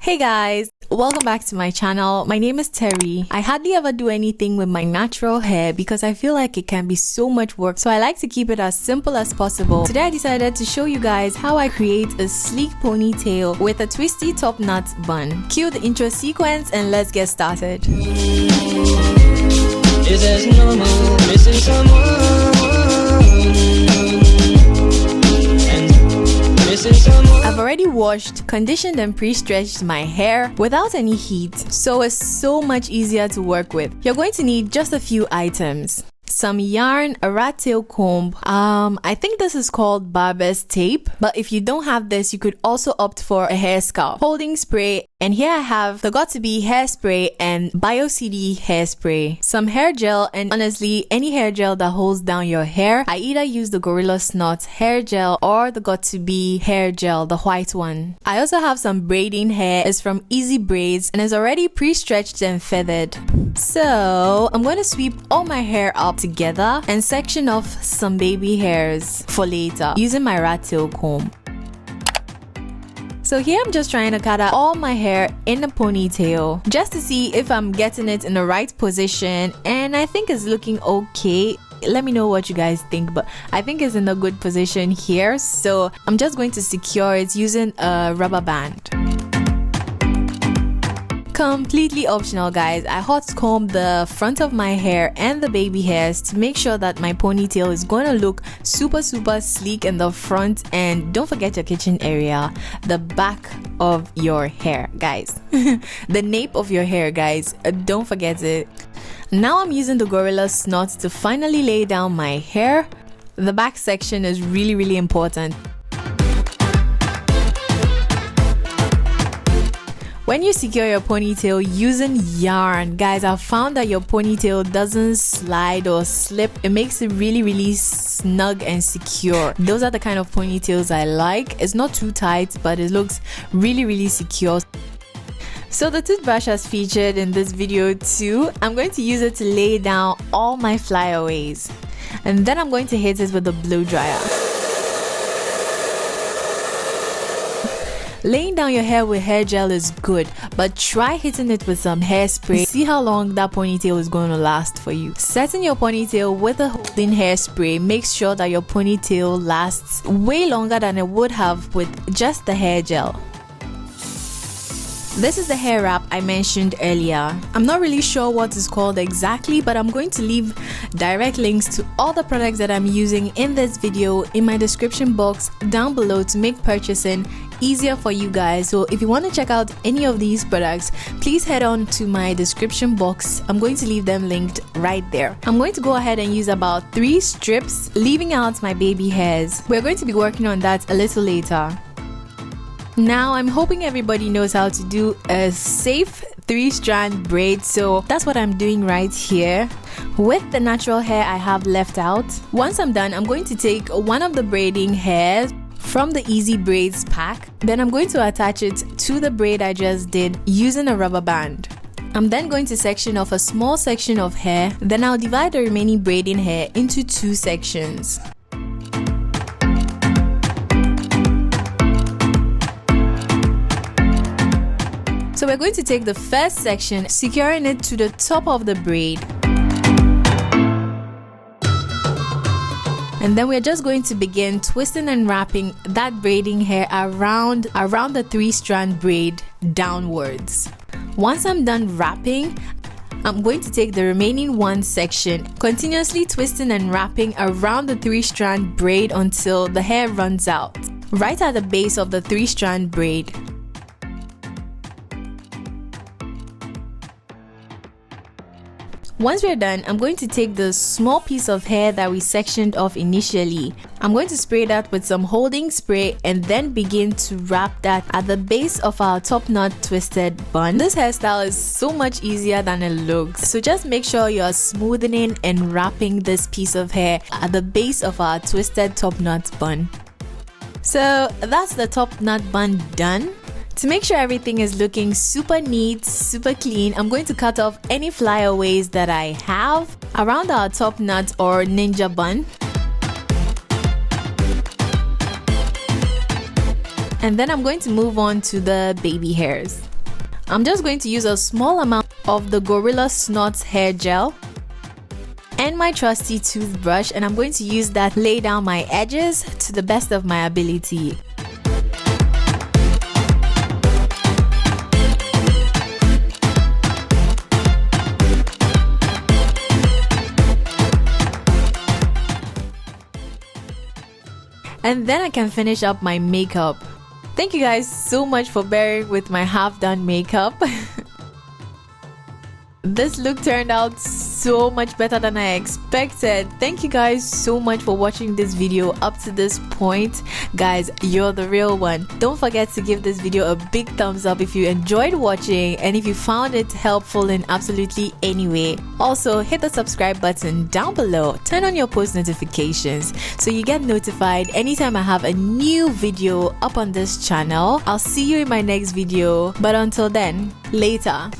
Hey guys, welcome back to my channel. My name is Terry. I hardly ever do anything with my natural hair because I feel like it can be so much work, so I like to keep it as simple as possible. Today I decided to show you guys how I create a sleek ponytail with a twisty top knot bun. Cue the intro sequence and let's get started. Is as normal, missing someone. I've already washed, conditioned and pre-stretched my hair without any heat, so it's so much easier to work with. You're going to need just a few items. Some yarn, a rat tail comb, I think this is called barber's tape, but if you don't have this, you could also opt for a hair scarf, holding spray, and here I have the Got2b hairspray and BioCD hairspray, some hair gel, and honestly any hair gel that holds down your hair. I either use the Gorilla Snot hair gel or the Got2b hair gel, the white one. I also have some braiding hair. It's from Easy Braids and is already pre-stretched and feathered. So I'm going to sweep all my hair up together and section off some baby hairs for later using my rat tail comb. So here I'm just trying to cut out all my hair in a ponytail just to see if I'm getting it in the right position, and I think it's looking okay. Let me know what you guys think, but I think it's in a good position here, so I'm just going to secure it using a rubber band. Completely optional, guys. I hot comb the front of my hair and the baby hairs to make sure that my ponytail is going to look super sleek in the front, and don't forget your kitchen area, the back of your hair, guys. The nape of your hair, guys, don't forget it. Now I'm using the Gorilla Snot to finally lay down my hair. The back section is really important. When you secure your ponytail using yarn, guys, I've found that your ponytail doesn't slide or slip. It makes it really snug and secure. Those are the kind of ponytails I like. It's not too tight, but it looks really secure. So the toothbrush has featured in this video too. I'm going to use it to lay down all my flyaways, and then I'm going to hit it with a blow dryer. Laying down your hair with hair gel is good, but try hitting it with some hairspray. See how long that ponytail is going to last for you. Setting your ponytail with a holding hairspray makes sure that your ponytail lasts way longer than it would have with just the hair gel. This is the hair wrap I mentioned earlier. I'm not really sure what it's called exactly, but I'm going to leave direct links to all the products that I'm using in this video in my description box down below to make purchasing easier for you guys. So if you want to check out any of these products, please head on to my description box. I'm going to leave them linked right there. I'm going to go ahead and use about 3 strips, leaving out my baby hairs. We're going to be working on that a little later. Now I'm hoping everybody knows how to do a safe 3-strand braid, so that's what I'm doing right here with the natural hair I have left out. Once I'm done, I'm going to take one of the braiding hairs from the Easy Braids pack. Then I'm going to attach it to the braid I just did using a rubber band. I'm then going to section off a small section of hair. Then I'll divide the remaining braiding hair into 2 sections. So we're going to take the first section, securing it to the top of the braid. And then we're just going to begin twisting and wrapping that braiding hair around the 3-strand braid downwards. Once I'm done wrapping, I'm going to take the remaining 1 section, continuously twisting and wrapping around the 3-strand braid until the hair runs out, right at the base of the 3-strand braid. Once we're done, I'm going to take the small piece of hair that we sectioned off initially. I'm going to spray that with some holding spray and then begin to wrap that at the base of our top knot twisted bun. This hairstyle is so much easier than it looks, so just make sure you're smoothing and wrapping this piece of hair at the base of our twisted top knot bun. So that's the top knot bun done. To make sure everything is looking super neat, super clean, I'm going to cut off any flyaways that I have around our top knot or ninja bun. And then I'm going to move on to the baby hairs. I'm just going to use a small amount of the Gorilla Snot hair gel and my trusty toothbrush, and I'm going to use that to lay down my edges to the best of my ability. And then I can finish up my makeup. Thank you guys so much for bearing with my half done makeup. This look turned out so much better than I expected. Thank you guys so much for watching this video up to this point. Guys, you're the real one. Don't forget to give this video a big thumbs up if you enjoyed watching and if you found it helpful in absolutely any way. Also, hit the subscribe button down below. Turn on your post notifications so you get notified anytime I have a new video up on this channel. I'll see you in my next video, but until then, later.